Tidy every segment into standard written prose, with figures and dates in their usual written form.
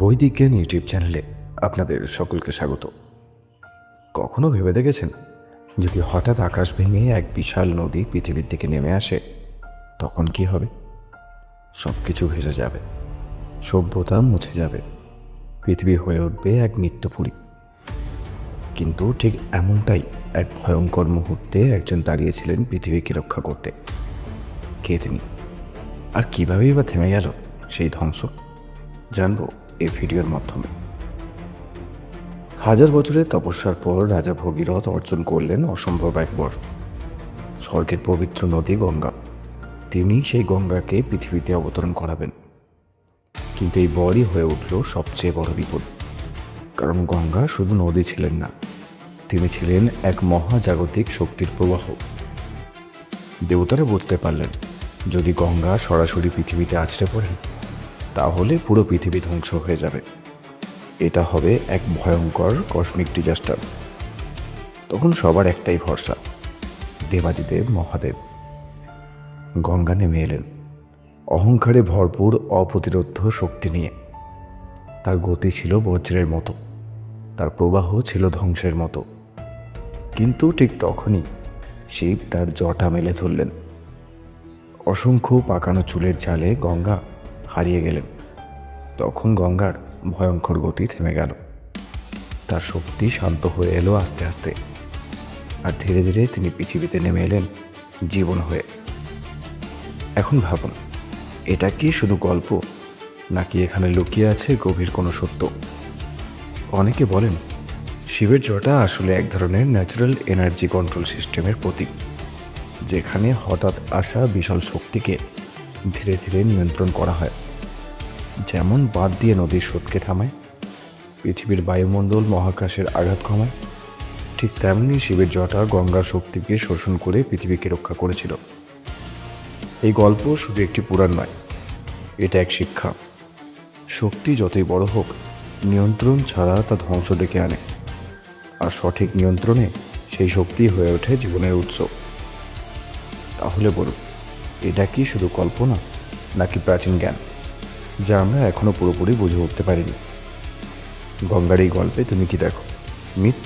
বৈদিক জ্ঞান ইউটিউব চ্যানেলে আপনাদের সকলকে স্বাগত। কখনো ভেবে দেখেছেন, যদি হঠাৎ আকাশ ভেঙে এক বিশাল নদী পৃথিবীর দিকে নেমে আসে, তখন কি হবে? সব কিছু ভেসে যাবে, সভ্যতা মুছে যাবে, পৃথিবী হয়ে উঠবে এক মৃত্যুপুরী। কিন্তু ঠিক এমনটাই এক ভয়ঙ্কর মুহূর্তে একজন দাঁড়িয়েছিলেন পৃথিবীকে রক্ষা করতে। কে তিনি, আর কীভাবেই বা থেমে গেল সেই ধ্বংস, জানবো এই ভিডিওর মাধ্যমে। হাজার বছরের তপস্যার পর রাজা ভগীরথ অর্জন করলেন অসম্ভব এক বর, স্বর্গের পবিত্র নদী গঙ্গা। তিনি সেই গঙ্গাকে পৃথিবীতে অবতরণ করাবেন। কিন্তু এই বরই হয়ে উঠল সবচেয়ে বড় বিপদ। কারণ গঙ্গা শুধু নদী ছিলেন না, তিনি ছিলেন এক মহাজাগতিক শক্তির প্রবাহ। দেবতারা বুঝতে পারলেন, যদি গঙ্গা সরাসরি পৃথিবীতে আছড়ে পড়েন, তাহলে পুরো পৃথিবী ধ্বংস হয়ে যাবে। এটা হবে এক ভয়ঙ্কর কসমিক ডিজাস্টার। তখন সবার একটাই ভরসা, দেবাদিদেব মহাদেব। গঙ্গা নেমে এলেন অহংকারে ভরপুর অপ্রতিরোধ্য শক্তি নিয়ে। তার গতি ছিল বজ্রের মতো, তার প্রবাহ ছিল ধ্বংসের মতো। কিন্তু ঠিক তখনই শিব তার জটা মেলে ধরলেন। অসংখ্য পাকানো চুলের জালে গঙ্গা হারিয়ে গেলেন। তখন গঙ্গার ভয়ঙ্কর গতি থেমে গেল, তার শক্তি শান্ত হয়ে এলো আস্তে আস্তে। আর ধীরে ধীরে তিনি পৃথিবীতে নেমে এলেন জীবন হয়ে। এখন ভাবুন, এটা কি শুধু গল্প, নাকি এখানে লুকিয়ে আছে গভীর কোনো সত্য? অনেকে বলেন, শিবের জটা আসলে এক ধরনের ন্যাচারাল এনার্জি কন্ট্রোল সিস্টেমের প্রতীক, যেখানে হঠাৎ আসা বিশাল শক্তিকে ধীরে ধীরে নিয়ন্ত্রণ করা হয়। যেমন বাঁধ দিয়ে নদীর স্রোতকে থামায়, পৃথিবীর বায়ুমণ্ডল মহাকাশের আঘাত কমায়, ঠিক তেমনি শিবের জটা গঙ্গার শক্তিকে শোষণ করে পৃথিবীকে রক্ষা করেছিল। এই গল্প শুধু একটি পুরাণ নয়, এটা এক শিক্ষা। শক্তি যতই বড় হোক, নিয়ন্ত্রণ ছাড়া তা ধ্বংস ডেকে আনে। আর সঠিক নিয়ন্ত্রণে সেই শক্তি হয়ে ওঠে জীবনের উৎস। তাহলে বলুন, এটা কি শুধু কল্পনা, নাকি প্রাচীন জ্ঞান, যা আমরা এখনো পুরোপুরি বুঝে উঠতে পারিনি? গঙ্গার এই গল্পে তুমি কি দেখো, মিথ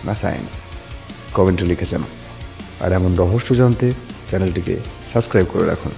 না সায়েন্স? কমেন্টে লিখে জানাও। আর এমন রহস্য জানতে চ্যানেলটিকে সাবস্ক্রাইব করে রাখুন।